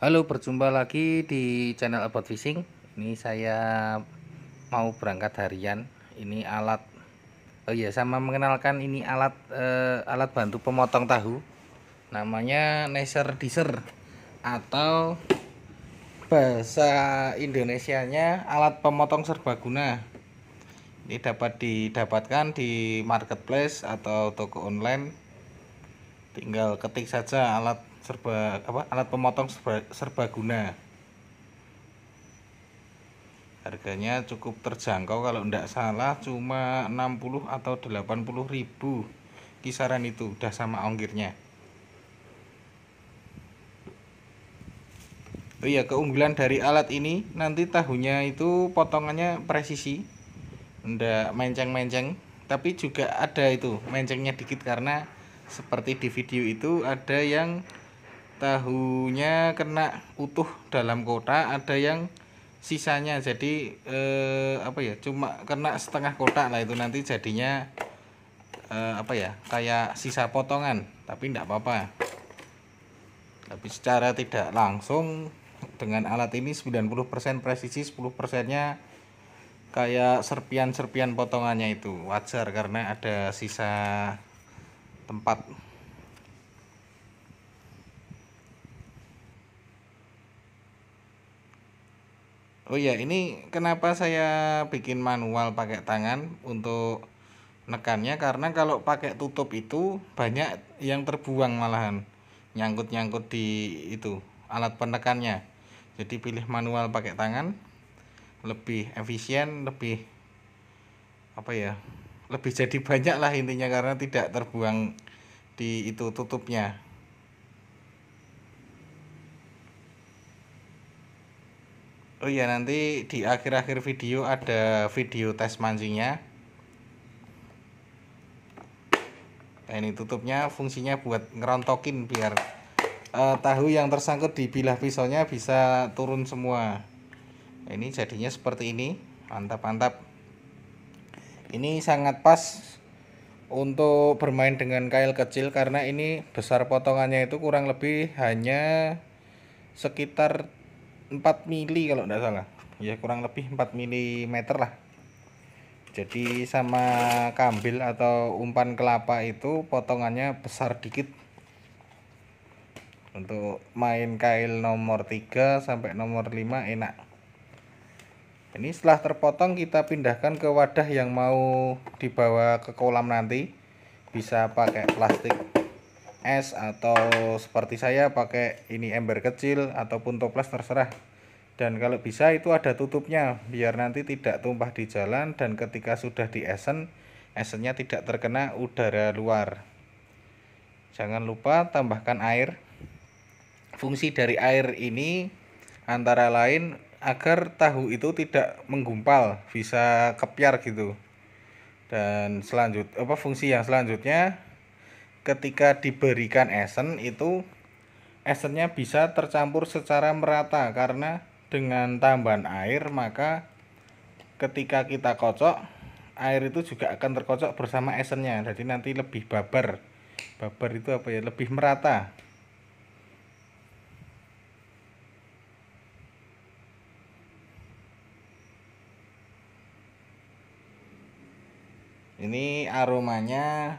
Halo, berjumpa lagi di channel About Fishing. Ini saya mau berangkat harian. Ini alat, oh iya, sama mengenalkan ini alat bantu pemotong tahu. Namanya Neser Deezer atau bahasa Indonesianya alat pemotong serbaguna. Ini dapat didapatkan di marketplace atau toko online. Tinggal ketik saja alat pemotong serbaguna. Harganya cukup terjangkau, kalau tidak salah cuma 60 atau 80.000 kisaran, itu udah sama ongkirnya. Oh iya, keunggulan dari alat ini nanti tahunya itu potongannya presisi, ndak menceng-menceng, tapi juga ada itu mencengnya dikit karena seperti di video itu ada yang tahunya kena utuh dalam kotak, ada yang sisanya jadi cuma kena setengah kotak lah, itu nanti jadinya kayak sisa potongan, tapi enggak apa-apa. Tapi secara tidak langsung dengan alat ini 90% presisi, 10%-nya kayak serpian-serpian potongannya, itu wajar karena ada sisa tempat. Oh iya, ini kenapa saya bikin manual pakai tangan untuk nekannya, karena kalau pakai tutup itu banyak yang terbuang, malahan nyangkut-nyangkut di itu alat penekannya. Jadi pilih manual pakai tangan, lebih efisien, lebih lebih jadi banyak lah intinya, karena tidak terbuang di itu tutupnya. Oh iya, nanti di akhir-akhir video ada video tes mancingnya. Nah, ini tutupnya fungsinya buat ngerontokin biar tahu yang tersangkut di bilah pisaunya bisa turun semua. Nah, ini jadinya seperti ini, mantap-mantap. Ini sangat pas untuk bermain dengan kail kecil karena ini besar potongannya itu kurang lebih hanya sekitar 4 mili kalau tidak salah. Ya kurang lebih 4 mm lah. Jadi sama kambil atau umpan kelapa itu potongannya besar dikit. Untuk main kail nomor 3 sampai nomor 5 enak. Ini setelah terpotong kita pindahkan ke wadah yang mau dibawa ke kolam nanti. Bisa pakai plastik es atau seperti saya pakai ini ember kecil ataupun toples, terserah. Dan kalau bisa itu ada tutupnya biar nanti tidak tumpah di jalan, dan ketika sudah di esen, esennya tidak terkena udara luar. Jangan lupa tambahkan air. Fungsi dari air ini antara lain agar tahu itu tidak menggumpal, bisa kepiar gitu. Dan fungsi yang selanjutnya, ketika diberikan esen itu esennya bisa tercampur secara merata, karena dengan tambahan air maka ketika kita kocok, air itu juga akan terkocok bersama esennya, jadi nanti lebih babar itu lebih merata. Ini aromanya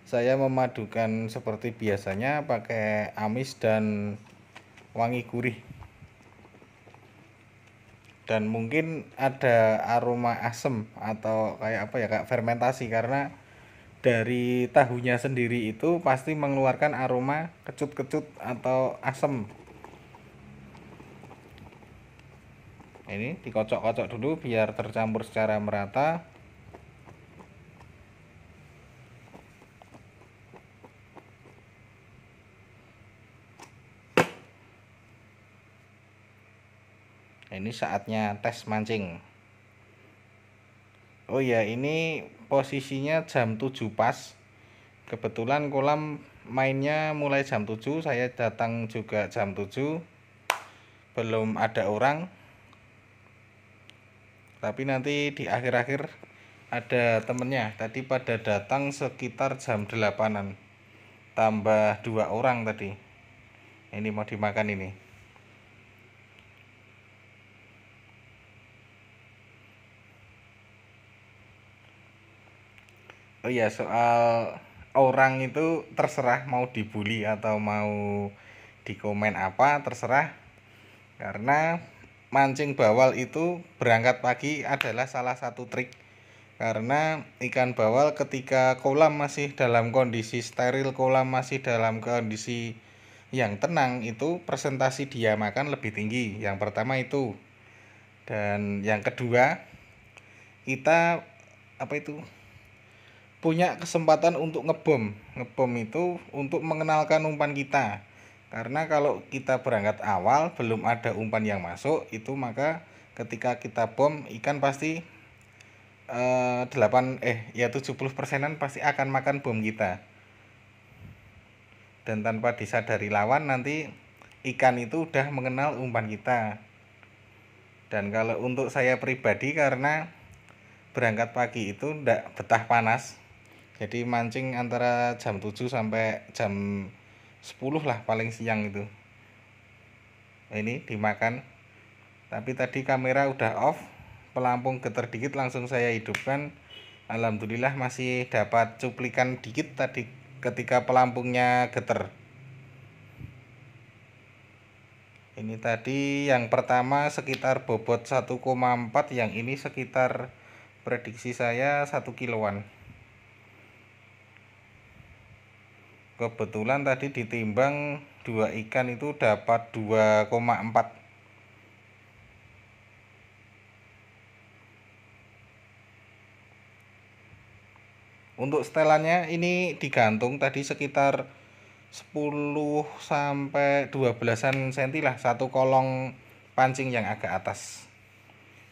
saya memadukan seperti biasanya pakai amis dan wangi gurih, dan mungkin ada aroma asam atau kayak fermentasi, karena dari tahunya sendiri itu pasti mengeluarkan aroma kecut-kecut atau asam. Ini dikocok-kocok dulu biar tercampur secara merata. Ini saatnya tes mancing. Oh ya, ini posisinya jam 7 pas. Kebetulan kolam mainnya mulai jam 7, saya datang juga jam 7. Belum ada orang. Tapi nanti di akhir-akhir ada temennya. Tadi pada datang sekitar jam 8-an. Tambah 2 orang tadi. Ini mau dimakan ini. Oh iya, soal orang itu terserah mau dibully atau mau dikomen apa, terserah. Karena mancing bawal itu berangkat pagi adalah salah satu trik. Karena ikan bawal ketika kolam masih dalam kondisi steril, kolam masih dalam kondisi yang tenang, itu presentasi dia makan lebih tinggi. Yang pertama itu. Dan yang kedua, kita apa itu punya kesempatan untuk ngebom. Ngebom itu untuk mengenalkan umpan kita. Karena kalau kita berangkat awal belum ada umpan yang masuk, itu maka ketika kita bom ikan pasti 70%-an pasti akan makan bom kita. Dan tanpa disadari lawan, nanti ikan itu udah mengenal umpan kita. Dan kalau untuk saya pribadi, karena berangkat pagi itu ndak betah panas, jadi mancing antara jam 7 sampai jam 10 lah paling siang itu. Ini dimakan. Tapi tadi kamera udah off, pelampung getar dikit langsung saya hidupkan. Alhamdulillah masih dapat cuplikan dikit tadi ketika pelampungnya getar. Ini tadi yang pertama sekitar bobot 1,4, yang ini sekitar prediksi saya 1 kiloan. Kebetulan tadi ditimbang 2 ikan itu dapat 2,4. Untuk setelannya ini digantung tadi sekitar 10 sampai 12-an cm lah satu kolong pancing yang agak atas.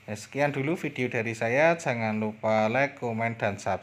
Sekian dulu video dari saya, jangan lupa like, komen, dan subscribe.